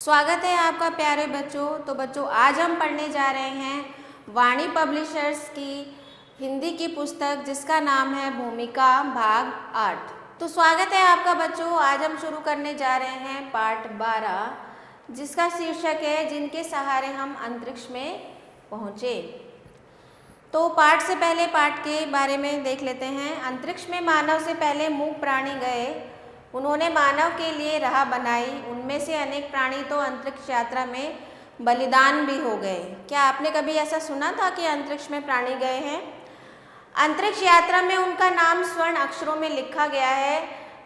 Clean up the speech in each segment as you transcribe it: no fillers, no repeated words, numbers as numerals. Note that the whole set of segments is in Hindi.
स्वागत है आपका प्यारे बच्चों। तो बच्चों आज हम पढ़ने जा रहे हैं वाणी पब्लिशर्स की हिंदी की पुस्तक जिसका नाम है भूमिका भाग 8। तो स्वागत है आपका बच्चों। आज हम शुरू करने जा रहे हैं पाठ 12 जिसका शीर्षक है जिनके सहारे हम अंतरिक्ष में पहुँचे। तो पाठ से पहले पाठ के बारे में देख लेते हैं। अंतरिक्ष में मानव से पहले मूक प्राणी गए, उन्होंने मानव के लिए राह बनाई। उनमें से अनेक प्राणी तो अंतरिक्ष यात्रा में बलिदान भी हो गए। क्या आपने कभी ऐसा सुना था कि अंतरिक्ष में प्राणी गए हैं? अंतरिक्ष यात्रा में उनका नाम स्वर्ण अक्षरों में लिखा गया है।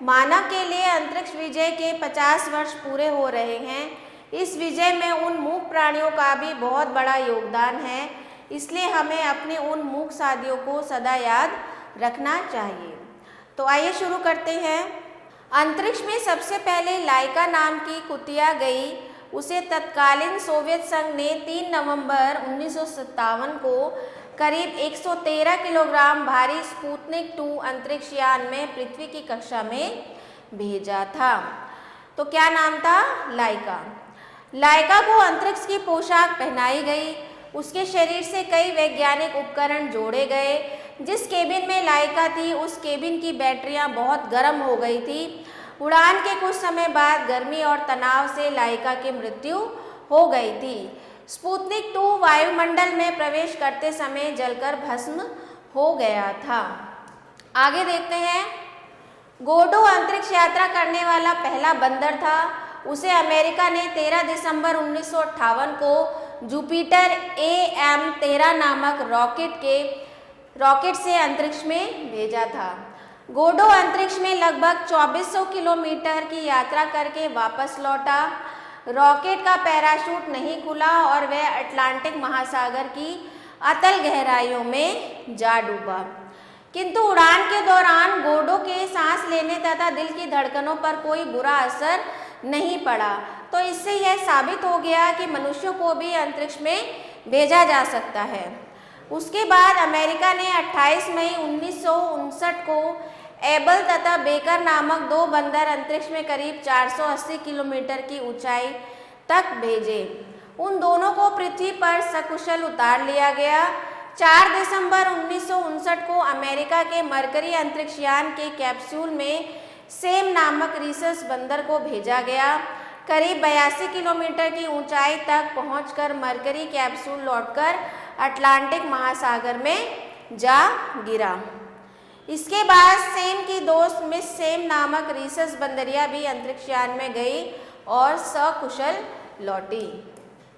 मानव के लिए अंतरिक्ष विजय के 50 वर्ष पूरे हो रहे हैं। इस विजय में उन मूक प्राणियों का भी बहुत बड़ा योगदान है, इसलिए हमें अपने उन मूक साथियों को सदा याद रखना चाहिए। तो आइए शुरू करते हैं। अंतरिक्ष में सबसे पहले लाइका नाम की कुतिया गई। उसे तत्कालीन सोवियत संघ ने 3 नवंबर 1957 को करीब 113 किलोग्राम भारी स्पुतनिक 2 अंतरिक्ष यान में पृथ्वी की कक्षा में भेजा था। तो क्या नाम था? लाइका। लाइका को अंतरिक्ष की पोशाक पहनाई गई। उसके शरीर से कई वैज्ञानिक उपकरण जोड़े गए। जिस केबिन में लाइका थी उस केबिन की बैटरियां बहुत गर्म हो गई थी। उड़ान के कुछ समय बाद गर्मी और तनाव से लाइका की मृत्यु हो गई थी। स्पुतनिक 2 वायुमंडल में प्रवेश करते समय जलकर भस्म हो गया था। आगे देखते हैं। गोडो अंतरिक्ष यात्रा करने वाला पहला बंदर था। उसे अमेरिका ने 13 दिसंबर 1958 को जुपिटर AM-13 नामक रॉकेट से अंतरिक्ष में भेजा था। गोडो अंतरिक्ष में लगभग 2400 किलोमीटर की यात्रा करके वापस लौटा। रॉकेट का पैराशूट नहीं खुला और वह अटलांटिक महासागर की अतल गहराइयों में जा डूबा। किंतु उड़ान के दौरान गोडो के सांस लेने तथा दिल की धड़कनों पर कोई बुरा असर नहीं पड़ा। तो इससे यह साबित हो गया कि मनुष्यों को भी अंतरिक्ष में भेजा जा सकता है। उसके बाद अमेरिका ने 28 मई 1959 को एबल तथा बेकर नामक 2 बंदर अंतरिक्ष में करीब 480 किलोमीटर की ऊंचाई तक भेजे। उन दोनों को पृथ्वी पर सकुशल उतार लिया गया। 4 दिसंबर 1959 को अमेरिका के मरकरी अंतरिक्ष यान के कैप्सूल में सेम नामक रीसस बंदर को भेजा गया। करीब 82 किलोमीटर की ऊंचाई तक पहुंचकर मरकरी कैप्सूल लौटकर अटलांटिक महासागर में जा गिरा। इसके बाद सेम की दोस्त मिस सेम नामक रीसस बंदरिया भी अंतरिक्ष यान में गई और सकुशल लौटी।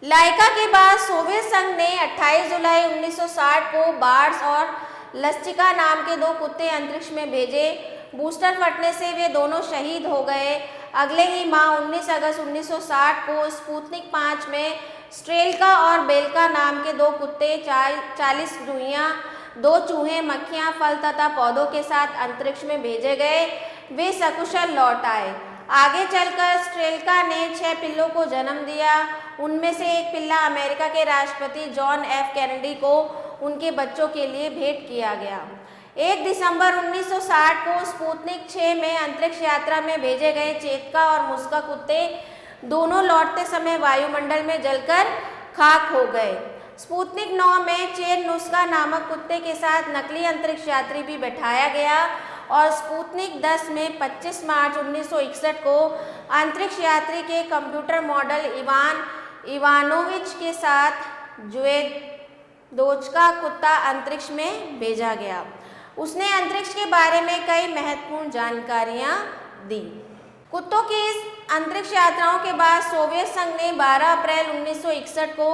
लाइका के बाद सोवियत संघ ने 28 जुलाई 1960 को बार्स और लस्चिका नाम के 2 कुत्ते अंतरिक्ष में भेजे। बूस्टर फटने से वे दोनों शहीद हो गए। अगले ही माह 19 अगस्त 1960 को स्पुतनिक 5 में स्ट्रेलका और बेलका नाम के 2 कुत्ते, 40 रुइयां, 2 चूहे, मक्खियां, फल तथा पौधों के साथ अंतरिक्ष में भेजे गए। वे सकुशल लौट आए। आगे चलकर स्ट्रेलका ने 6 पिल्लों को जन्म दिया। उनमें से एक पिल्ला अमेरिका के राष्ट्रपति जॉन F कैनेडी को उनके बच्चों के लिए भेंट किया गया। 1 दिसंबर 1960 को स्पुतनिक 6 में अंतरिक्ष यात्रा में भेजे गए चेतका और मुस्का कुत्ते दोनों लौटते समय वायुमंडल में जलकर खाक हो गए। स्पुतनिक 9 में चेन नुस्का नामक कुत्ते के साथ नकली अंतरिक्ष यात्री भी बैठाया गया और स्पुतनिक 10 में 25 मार्च 1961 को अंतरिक्ष यात्री के कंप्यूटर मॉडल इवान इवानोविच के साथ ज्वेदोचका कुत्ता अंतरिक्ष में भेजा गया। उसने अंतरिक्ष के बारे में कई महत्वपूर्ण जानकारियां दी। कुत्तों की इस अंतरिक्ष यात्राओं के बाद सोवियत संघ ने 12 अप्रैल 1961 को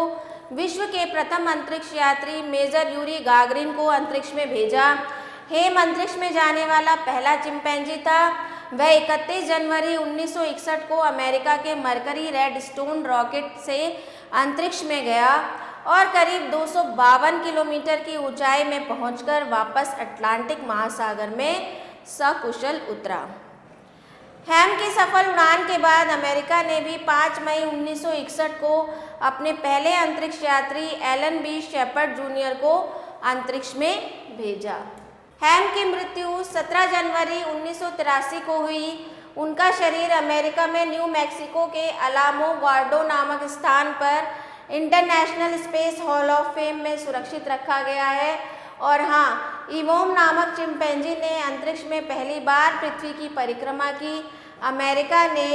विश्व के प्रथम अंतरिक्ष यात्री मेजर यूरी गागरिन को अंतरिक्ष में भेजा। हेम अंतरिक्ष में जाने वाला पहला चिंपैंजी था। वह 31 जनवरी 1961 को अमेरिका के मरकरी रेडस्टोन रॉकेट से अंतरिक्ष में गया और करीब 252 किलोमीटर की ऊंचाई में पहुंचकर वापस अटलांटिक महासागर में सकुशल उतरा। हेम की सफल उड़ान के बाद अमेरिका ने भी 5 मई 1961 को अपने पहले अंतरिक्ष यात्री एलन बी शेपर्ड जूनियर को अंतरिक्ष में भेजा। हेम की मृत्यु 17 जनवरी 1983 को हुई। उनका शरीर अमेरिका में न्यू मैक्सिको के अलामो गार्डो नामक स्थान पर international space hall of fame में सुरक्षित रखा गया है। और हाँ, इवोम नामक चिंपैंजी ने अंतरिक्ष में पहली बार पृथ्वी की परिक्रमा की। अमेरिका ने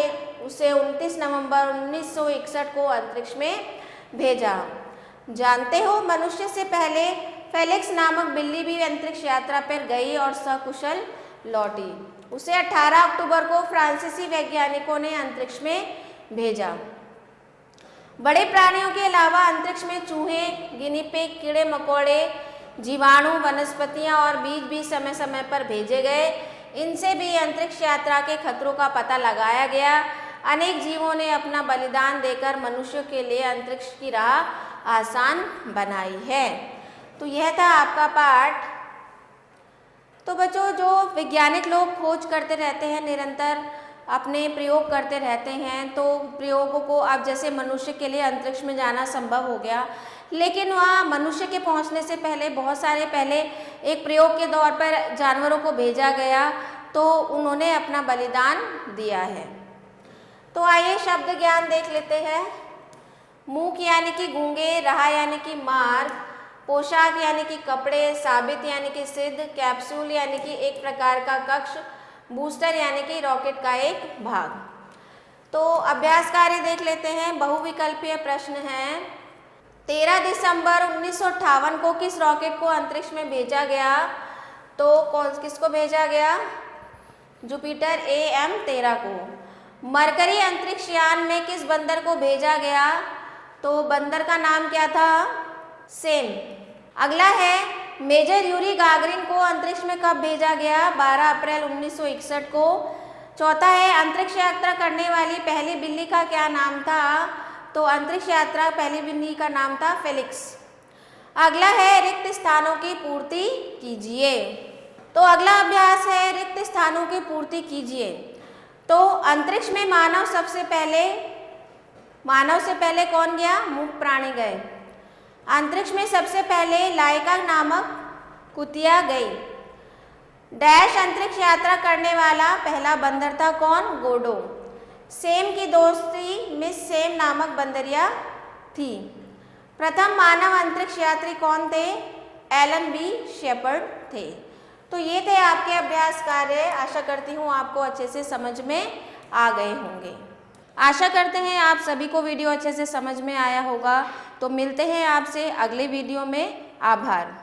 उसे 29 नवंबर 1961 को अंतरिक्ष में भेजा। जानते हो, मनुष्य से पहले फेलिक्स नामक बिल्ली भी अंतरिक्ष यात्रा पर गई और सकुशल लौटी। उसे 18 अक्टूबर को फ्रांसीसी वैज्ञानिकों ने अंतरिक्ष में भेजा। बड़े प्राणियों के अलावा अंतरिक्ष में चूहे, गिनी पिग, कीड़े मकोड़े, जीवाणु, वनस्पतियां और बीज भी समय समय पर भेजे गए। इनसे भी अंतरिक्ष यात्रा के खतरों का पता लगाया गया। अनेक जीवों ने अपना बलिदान देकर मनुष्य के लिए अंतरिक्ष की राह आसान बनाई है। तो यह था आपका पाठ। तो बच्चों, जो वैज्ञानिक लोग खोज करते रहते हैं, निरंतर अपने प्रयोग करते रहते हैं, तो प्रयोगों को अब जैसे मनुष्य के लिए अंतरिक्ष में जाना संभव हो गया, लेकिन वहाँ मनुष्य के पहुँचने से पहले बहुत सारे पहले एक प्रयोग के दौर पर जानवरों को भेजा गया, तो उन्होंने अपना बलिदान दिया है। तो आइए शब्द ज्ञान देख लेते हैं। मूक यानी कि गूंगे, रहा यानी कि मार्ग, पोशाक यानी कि कपड़े, साबित यानी कि सिद्ध, कैप्सूल यानी कि एक प्रकार का कक्ष, बूस्टर यानी कि रॉकेट का एक भाग। तो अभ्यास कार्य देख लेते हैं। बहुविकल्पीय प्रश्न है। 13 दिसंबर 1958 को किस रॉकेट को अंतरिक्ष में भेजा गया? तो किसको भेजा गया? जुपिटर AM-13 को। मरकरी अंतरिक्ष यान में किस बंदर को भेजा गया? तो बंदर का नाम क्या था? सेम। अगला है, मेजर यूरी गागरिन को अंतरिक्ष में कब भेजा गया? 12 अप्रैल 1961 को। चौथा है, अंतरिक्ष यात्रा करने वाली पहली बिल्ली का क्या नाम था? तो अंतरिक्ष यात्रा पहली बिल्ली का नाम था फेलिक्स। अगला है, रिक्त स्थानों की पूर्ति कीजिए। तो अगला अभ्यास है, रिक्त स्थानों की पूर्ति कीजिए। तो अंतरिक्ष में मानव से पहले कौन गया? मूक प्राणी गए। अंतरिक्ष में सबसे पहले लाइका नामक कुतिया गई। डैश अंतरिक्ष यात्रा करने वाला पहला बंदर था कौन? गोडो। सेम की दोस्ती मिस सेम नामक बंदरिया थी। प्रथम मानव अंतरिक्ष यात्री कौन थे? एलन बी शेपर्ड थे। तो ये थे आपके अभ्यास कार्य। आशा करती हूँ आपको अच्छे से समझ में आ गए होंगे। आशा करते हैं आप सभी को वीडियो अच्छे से समझ में आया होगा। तो मिलते हैं आपसे अगले वीडियो में। आभार।